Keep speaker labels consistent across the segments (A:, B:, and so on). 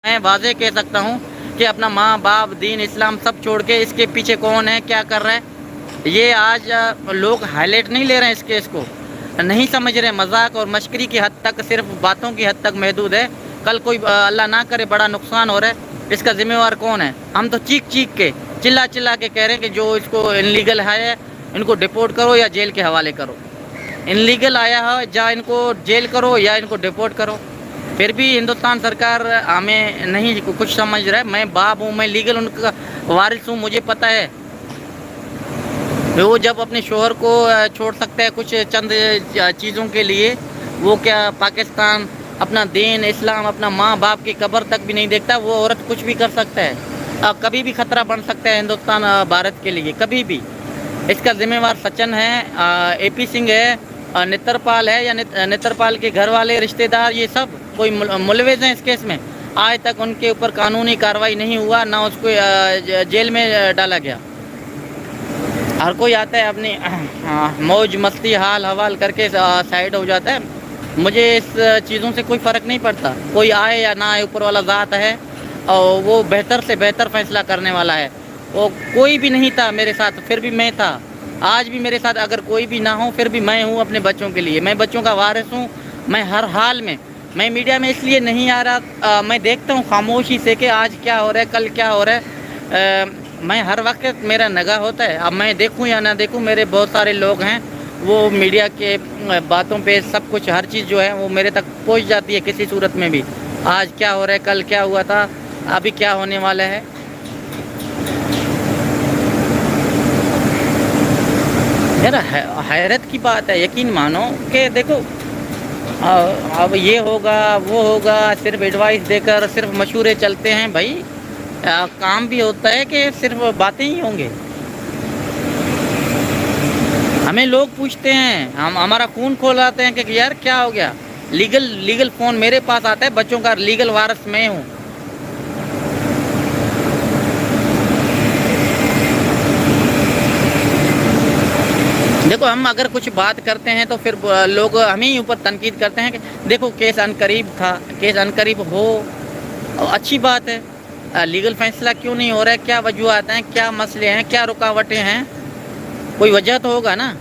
A: میں واضح کہہ سکتا ہوں کہ اپنا ماں باپ دین اسلام سب چھوڑ کے اس کے پیچھے کون ہے کیا کر رہا ہے یہ آج لوگ ہائی لائٹ نہیں لے رہے ہیں اس کیس کو نہیں سمجھ رہے مذاق اور مشکری کی حد تک صرف باتوں کی حد تک محدود ہے کل کوئی اللہ نہ کرے بڑا نقصان ہو رہا ہے اس کا ذمہ وار کون ہے ہم تو چیخ چیخ کے چلا کے کہہ رہے ہیں کہ جو اس کو انلیگل ہے ان کو ڈپورٹ کرو یا جیل کے حوالے کرو انلیگل آیا ہے جا ان کو جیل کرو یا ان کو ڈپورٹ کرو پھر بھی ہندوستان سرکار ہمیں نہیں کچھ سمجھ رہا ہے میں باپ ہوں میں لیگل ان کا وارث ہوں مجھے پتہ ہے وہ جب اپنے شوہر کو چھوڑ سکتا ہے کچھ چند چیزوں کے لیے وہ کیا پاکستان اپنا دین اسلام اپنا ماں باپ کی قبر تک بھی نہیں دیکھتا وہ عورت کچھ بھی کر سکتا ہے کبھی بھی خطرہ بن سکتا ہے ہندوستان بھارت کے لیے کبھی بھی اس کا ذمہ وار سچن ہے اے پی سنگھ ہے نتر پال ہے یا نتر پال کے گھر والے رشتہ دار یہ سب کوئی ملوث ہیں اس کیس میں آج تک ان کے اوپر قانونی کارروائی نہیں ہوا نہ اس کو جیل میں ڈالا گیا ہر کوئی آتا ہے اپنی موج مستی حال حوال کر کے سائڈ ہو جاتا ہے مجھے اس چیزوں سے کوئی فرق نہیں پڑتا کوئی آئے یا نہ آئے اوپر والا ذات ہے اور وہ بہتر سے بہتر فیصلہ کرنے والا ہے وہ کوئی بھی نہیں تھا میرے ساتھ پھر بھی میں تھا آج بھی میرے ساتھ اگر کوئی بھی نہ ہو پھر بھی میں ہوں اپنے بچوں کے لیے میں بچوں کا وارث ہوں میں ہر حال میں میڈیا میں اس لیے نہیں آ رہا میں دیکھتا ہوں خاموشی سے کہ آج کیا ہو رہا ہے کل کیا ہو رہا ہے میں ہر وقت میرا نگاہ ہوتا ہے اب میں دیکھوں یا نہ دیکھوں میرے بہت سارے لوگ ہیں وہ میڈیا کے باتوں پہ سب کچھ ہر چیز جو ہے وہ میرے تک پہنچ جاتی ہے کسی صورت میں بھی آج کیا ہو رہا ہے کل کیا ہوا تھا ابھی کیا ہونے والا ہے یار حیرت کی بات ہے یقین مانو کہ دیکھو اب یہ ہوگا وہ ہوگا صرف ایڈوائس دے کر صرف مشورے چلتے ہیں بھائی کام بھی ہوتا ہے کہ صرف باتیں ہی ہوں گے ہمیں لوگ پوچھتے ہیں ہمارا خون کھولاتے ہیں کہ یار کیا ہو گیا لیگل فون میرے پاس آتا ہے بچوں کا لیگل وارث میں ہوں دیکھو ہم اگر کچھ بات کرتے ہیں تو پھر لوگ ہمیں ہی اوپر تنقید کرتے ہیں کہ دیکھو کیس عنقریب تھا کیس عنقریب ہو اچھی بات ہے لیگل فیصلہ کیوں نہیں ہو رہا ہے کیا وجوہات ہیں کیا مسئلے ہیں کیا رکاوٹیں ہیں کوئی وجہ تو ہوگا نا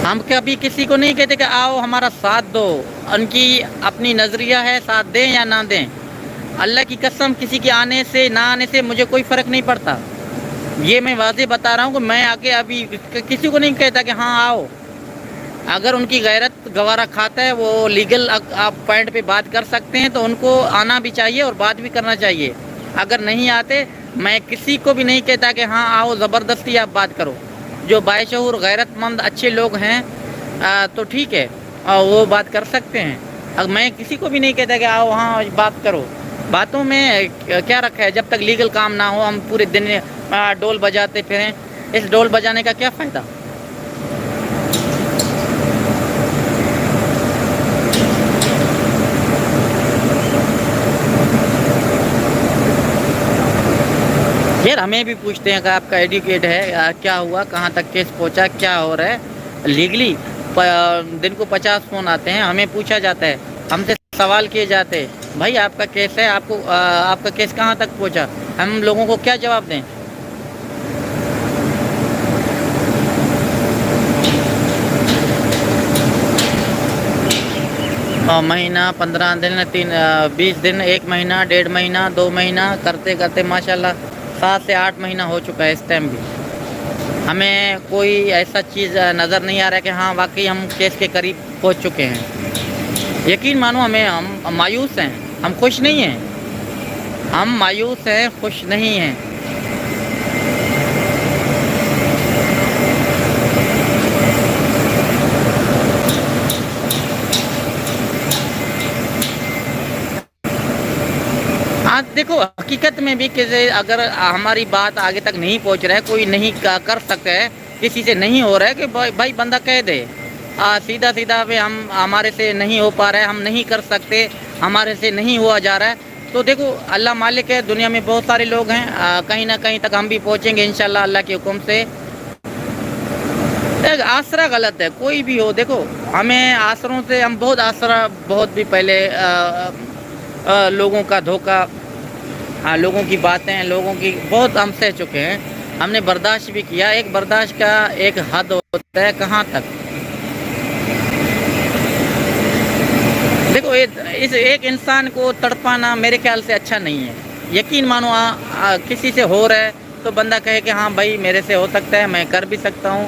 A: ہم کبھی کسی کو نہیں کہتے کہ آؤ ہمارا ساتھ دو ان کی اپنی نظریہ ہے ساتھ دیں یا نہ دیں اللہ کی قسم کسی کے آنے سے نہ آنے سے مجھے کوئی فرق نہیں پڑتا یہ میں واضح بتا رہا ہوں کہ میں آگے ابھی کسی کو نہیں کہتا کہ ہاں آؤ اگر ان کی غیرت گوارا کھاتا ہے وہ لیگل آپ پوائنٹ پہ بات کر سکتے ہیں تو ان کو آنا بھی چاہیے اور بات بھی کرنا چاہیے اگر نہیں آتے میں کسی کو بھی نہیں کہتا کہ ہاں آؤ زبردستی آپ بات کرو جو باشعور غیرت مند اچھے لوگ ہیں تو ٹھیک ہے وہ بات کر سکتے ہیں اب میں کسی کو بھی نہیں کہتا کہ آؤ ہاں بات کرو باتوں میں کیا رکھا ہے جب تک لیگل کام نہ ہو ہم پورے دن ڈول بجاتے پھریں اس ڈول بجانے کا کیا فائدہ یار ہمیں بھی پوچھتے ہیں کہ آپ کا ایڈوکیٹ ہے کیا ہوا کہاں تک کیس پہنچا کیا ہو رہا ہے لیگلی دن کو 50 فون آتے ہیں ہمیں پوچھا جاتا ہے ہم سے سوال کیے جاتے ہیں بھائی آپ کا کیس ہے آپ کا کیس کہاں تک پہنچا ہم لوگوں کو کیا جواب دیں مہینہ 15 دن 20 دن 1 مہینہ 1.5 مہینہ 2 مہینہ کرتے کرتے ماشاءاللہ 7 سے 8 مہینہ ہو چکا ہے اس ٹائم بھی ہمیں کوئی ایسا چیز نظر نہیں آ رہا ہے کہ ہاں واقعی ہم کیس کے قریب پہنچ چکے ہیں یقین مانو ہم مایوس ہیں ہم خوش نہیں ہیں ہم مایوس ہیں خوش نہیں ہیں ہاں دیکھو حقیقت میں بھی کہ اگر ہماری بات آگے تک نہیں پہنچ رہا ہے کوئی نہیں کر سکتا ہے کسی سے نہیں ہو رہا ہے کہ بھائی بندہ کہہ دے سیدھا بھی ہمارے سے نہیں ہو پا رہا ہے ہم نہیں کر سکتے ہمارے سے نہیں ہوا جا رہا ہے تو دیکھو اللہ مالک ہے دنیا میں بہت سارے لوگ ہیں کہیں نہ کہیں تک ہم بھی پہنچیں گے انشاءاللہ اللہ کے حکم سے ایک آسرا غلط ہے، کوئی بھی ہو. دیکھو ہمیں آسروں سے ہم بہت آسرا بہت بھی پہلے لوگوں کا دھوکہ، لوگوں کی باتیں، لوگوں کی بہت ہم سہ چکے ہیں. ہم نے برداشت بھی کیا. ایک برداشت کا ایک حد ہوتا ہے کہاں تک. دیکھو اس ایک انسان کو تڑپانا میرے خیال سے اچھا نہیں ہے. یقین مانو کسی سے ہو رہا ہے تو بندہ کہے کہ ہاں بھائی میرے سے ہو سکتا ہے، میں کر بھی سکتا ہوں،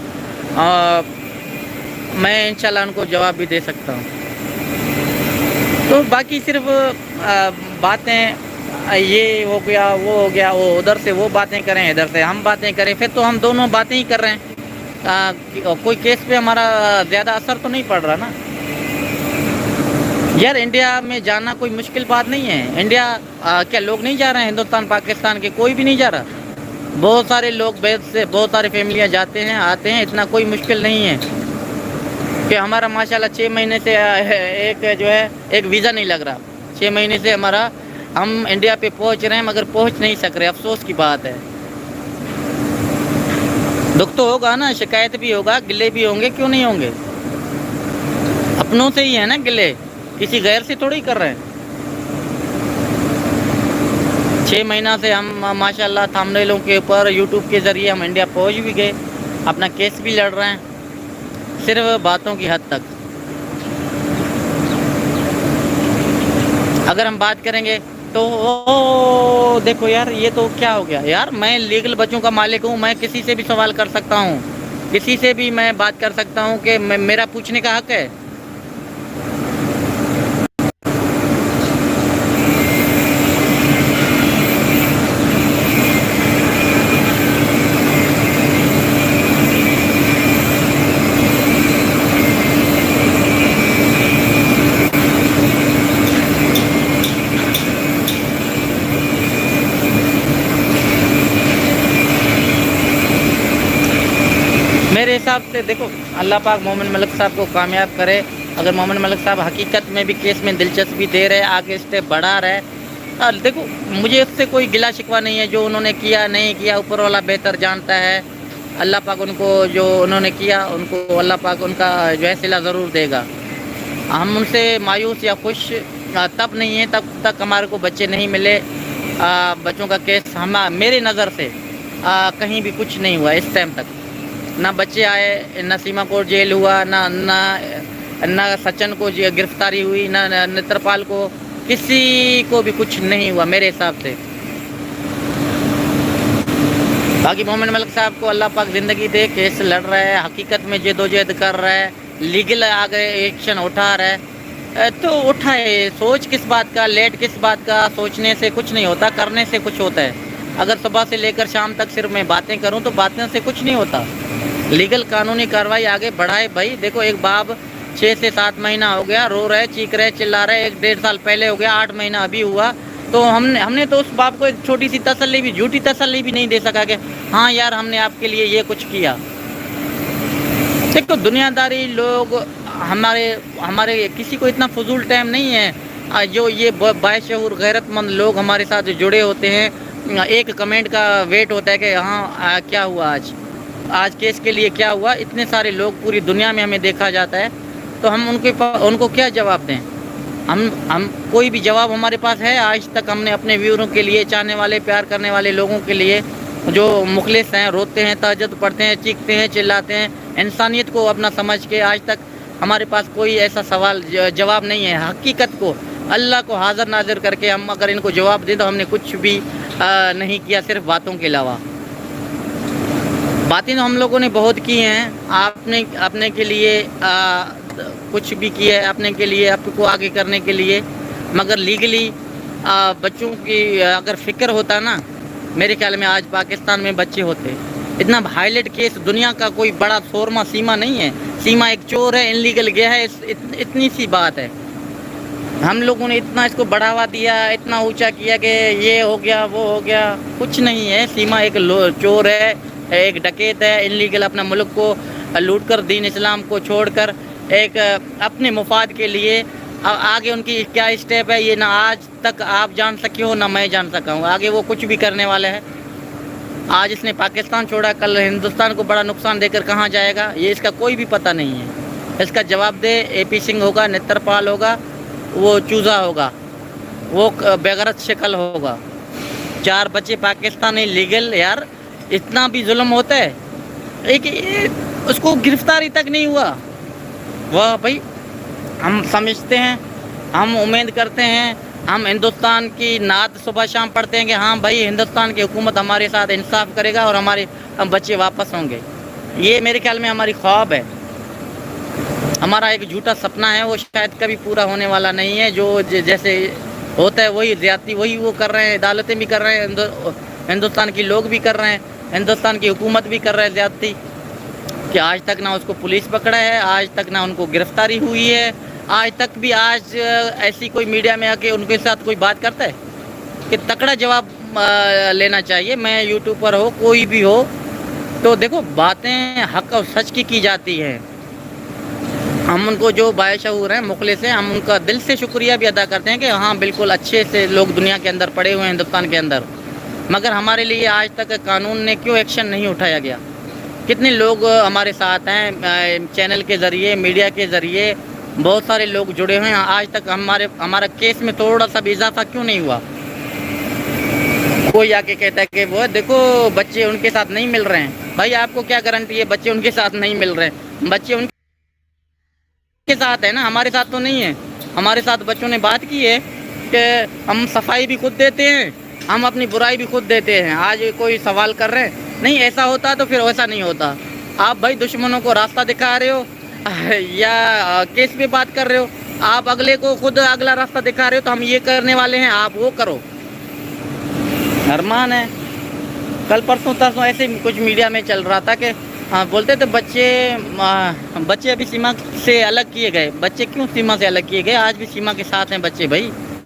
A: میں انشاءاللہ ان کو جواب بھی دے سکتا ہوں. تو باقی صرف باتیں یہ ہو گیا وہ ہو گیا، وہ ادھر سے وہ باتیں کریں ادھر سے ہم باتیں کریں، پھر تو ہم دونوں باتیں ہی کر رہے ہیں. کوئی کیس پہ ہمارا زیادہ اثر تو نہیں پڑ رہا نا. یار انڈیا میں جانا کوئی مشکل بات نہیں ہے. انڈیا کیا لوگ نہیں جا رہے ہیں؟ ہندوستان پاکستان کے کوئی بھی نہیں جا رہا. بہت سارے لوگ بہت سارے فیملیاں جاتے ہیں آتے ہیں. اتنا کوئی مشکل نہیں ہے کہ ہمارا ماشاءاللہ 6 مہینے سے ایک جو ہے ایک ویزا نہیں لگ رہا. 6 مہینے سے ہم انڈیا پہ پہنچ رہے ہیں مگر پہنچ نہیں سک رہے. افسوس کی بات ہے. دکھ تو ہوگا نا، شکایت بھی ہوگا، گلے بھی ہوں گے، کیوں نہیں ہوں گے. اپنوں سے ہی ہے نا گلے، کسی غیر سے تھوڑی کر رہے ہیں. 6 مہینہ سے ہم ماشاءاللہ تھامنیلوں کے اوپر یوٹیوب کے ذریعے ہم انڈیا پہنچ بھی گئے، اپنا کیس بھی لڑ رہے ہیں، صرف باتوں کی حد تک. اگر ہم بات کریں گے تو دیکھو یار یہ تو کیا ہو گیا یار. میں لیگل بچوں کا مالک ہوں، میں کسی سے بھی سوال کر سکتا ہوں، کسی سے بھی میں بات کر سکتا ہوں کہ میرا پوچھنے کا حق ہے. میرے حساب سے دیکھو اللہ پاک مومن ملک صاحب کو کامیاب کرے. اگر مومن ملک صاحب حقیقت میں بھی کیس میں دلچسپی دے رہے، آگے اسٹیپ بڑھا رہے، دیکھو مجھے اس سے کوئی گلا شکوہ نہیں ہے. جو انہوں نے کیا نہیں کیا اوپر والا بہتر جانتا ہے. اللہ پاک ان کو جو انہوں نے کیا ان کو اللہ پاک ان کا جو ہے صلہ ضرور دے گا. ہم ان سے مایوس یا خوش تب نہیں ہیں تب تک ہمارے کو بچے نہیں ملے. بچوں کا کیس میرے نظر سے کہیں بھی کچھ نہیں ہوا اس ٹائم تک. نہ بچے آئے، نہ سیما کو جیل ہوا، نہ سچن کو گرفتاری ہوئی، نہ نترپال کو، کسی کو بھی کچھ نہیں ہوا میرے حساب سے. باقی محمد ملک صاحب کو اللہ پاک زندگی دے. کیس لڑ رہا ہے، حقیقت میں جدوجہد کر رہا ہے، لیگل آگے ایکشن اٹھا رہا ہے تو اٹھائے. سوچ کس بات کا، لیٹ کس بات کا. سوچنے سے کچھ نہیں ہوتا، کرنے سے کچھ ہوتا ہے. اگر صبح سے لے کر شام تک صرف میں باتیں کروں تو باتیں سے کچھ نہیں ہوتا. لیگل قانونی کارروائی آگے بڑھائے بھائی. دیکھو ایک باپ 6 سے 7 مہینہ ہو گیا رو رہے، چیخ رہے، چلا رہے. 1-1.5 سال پہلے ہو گیا، 8 مہینہ ابھی ہوا. تو ہم نے تو اس باپ کو ایک چھوٹی سی تسلی بھی، جھوٹی تسلی بھی نہیں دے سکا کہ ہاں یار ہم نے آپ کے لیے یہ کچھ کیا. دیکھو دنیا داری لوگ ہمارے کسی کو اتنا فضول ٹائم نہیں ہے. جو یہ باشعور غیرت مند لوگ ہمارے ساتھ جڑے ہوتے ہیں، ایک کمنٹ کا ویٹ ہوتا ہے کہ ہاں کیا ہوا آج کیس کے لیے کیا ہوا. اتنے سارے لوگ پوری دنیا میں ہمیں دیکھا جاتا ہے تو ہم ان کو کیا جواب دیں. ہم کوئی بھی جواب ہمارے پاس ہے آج تک؟ ہم نے اپنے ویوروں کے لیے، چاہنے والے پیار کرنے والے لوگوں کے لیے جو مخلص ہیں، روتے ہیں، تہجد پڑھتے ہیں، چیختے ہیں، چلاتے ہیں، انسانیت کو اپنا سمجھ کے، آج تک ہمارے پاس کوئی ایسا سوال جواب نہیں ہے. حقیقت کو، اللہ کو حاضر ناظر کر کے ہم اگر ان کو جواب دیں تو ہم نے کچھ بھی نہیں کیا صرف باتوں کے علاوہ. باتیں ہم لوگوں نے بہت کی ہیں. آپ نے اپنے کے لیے کچھ بھی کیا ہے، اپنے کے لیے، آپ کو آگے کرنے کے لیے. مگر لیگلی بچوں کی اگر فکر ہوتا نا، میرے خیال میں آج پاکستان میں بچے ہوتے. اتنا ہائیلائٹ کیس، دنیا کا کوئی بڑا فورما سیما نہیں ہے. سیما ایک چور ہے، انلیگل گیا ہے، اتنی سی بات ہے. ہم لوگوں نے اتنا اس کو بڑھاوا دیا، اتنا اونچا کیا کہ یہ ہو گیا وہ ہو گیا. کچھ نہیں ہے. سیما ایک چور ہے، ایک ڈکیت ہے، انلیگل اپنا ملک کو لوٹ کر، دین اسلام کو چھوڑ کر ایک اپنے مفاد کے لیے. آگے ان کی کیا اسٹیپ ہے یہ نہ آج تک آپ جان سکے ہو، نہ میں جان سکا ہوں. آگے وہ کچھ بھی کرنے والے ہیں. آج اس نے پاکستان چھوڑا, کل ہندوستان کو بڑا نقصان دے کر کہاں جائے گا, یہ اس کا کوئی بھی پتہ نہیں ہے. اس کا جواب دے اے پی سنگھ ہوگا, نتر پال ہوگا, وہ چوزا ہوگا, وہ بےغرض شکل ہوگا. 4 بچے پاکستانی لیگل, یار اتنا بھی ظلم ہوتا ہے. ایک اس کو گرفتاری تک نہیں ہوا. واہ بھائی, ہم سمجھتے ہیں, ہم امید کرتے ہیں, ہم ہندوستان کی نعت صبح شام پڑھتے ہیں کہ ہاں بھائی ہندوستان کی حکومت ہمارے ساتھ انصاف کرے گا اور ہمارے بچے واپس ہوں گے. یہ میرے خیال میں ہماری خواب ہے, ہمارا ایک جھوٹا سپنا ہے, وہ شاید کبھی پورا ہونے والا نہیں ہے. جو جیسے ہوتا ہے وہی زیادتی وہی وہ کر رہے ہیں, عدالتیں بھی کر رہے ہیں, ہندوستان کے لوگ بھی کر رہے ہیں, ہندوستان کی حکومت بھی کر رہے ہیں زیادتی. کہ آج تک نہ اس کو پولیس پکڑا ہے, آج تک نہ ان کو گرفتاری ہوئی ہے, آج تک بھی آج ایسی کوئی میڈیا میں آ کے ان کے ساتھ کوئی بات کرتا ہے کہ تکڑا جواب لینا چاہیے. میں یوٹیوبر ہو کوئی بھی ہو تو دیکھو باتیں حق اور سچ کی جاتی ہیں. ہم ان کو جو باشعور ہیں, مخلص ہیں, ہم ان کا دل سے شکریہ بھی ادا کرتے ہیں کہ ہاں بالکل اچھے سے لوگ دنیا کے اندر پڑے ہوئے ہیں, ہندوستان کے اندر. مگر ہمارے لیے آج تک قانون نے کیوں ایکشن نہیں اٹھایا گیا؟ کتنے لوگ ہمارے ساتھ ہیں, چینل کے ذریعے, میڈیا کے ذریعے بہت سارے لوگ جڑے ہوئے ہیں, آج تک ہمارا کیس میں تھوڑا سا بھی اضافہ کیوں نہیں ہوا؟ کوئی آ کے کہتا ہے کہ وہ دیکھو بچے ان کے ساتھ نہیں مل رہے ہیں. بھائی آپ کو کیا گارنٹی ہے بچے ان کے ساتھ نہیں مل رہے ہیں؟ بچے ان کے ساتھ ہے نا, ہمارے ساتھ تو نہیں ہے. ہمارے ساتھ بچوں نے بات کی ہے کہ ہم صفائی بھی خود دیتے ہیں, ہم اپنی برائی بھی خود دیتے ہیں. آج کوئی سوال کر رہے ہیں, نہیں ایسا ہوتا تو پھر ویسا نہیں ہوتا. آپ بھائی دشمنوں کو راستہ دکھا رہے ہو یا کیس پہ بات کر رہے ہو؟ آپ اگلے کو خود اگلا راستہ دکھا رہے ہو, تو ہم یہ کرنے والے ہیں, آپ وہ کرو. ارمان ہے. کل پرسوں ترسوں ایسے کچھ میڈیا میں چل رہا تھا کہ بولتے تھے بچے ابھی سیما سے الگ کیے گئے. بچے کیوں سیما سے الگ کیے گئے؟ آج بھی سیما کے ساتھ ہیں بچے بھائی.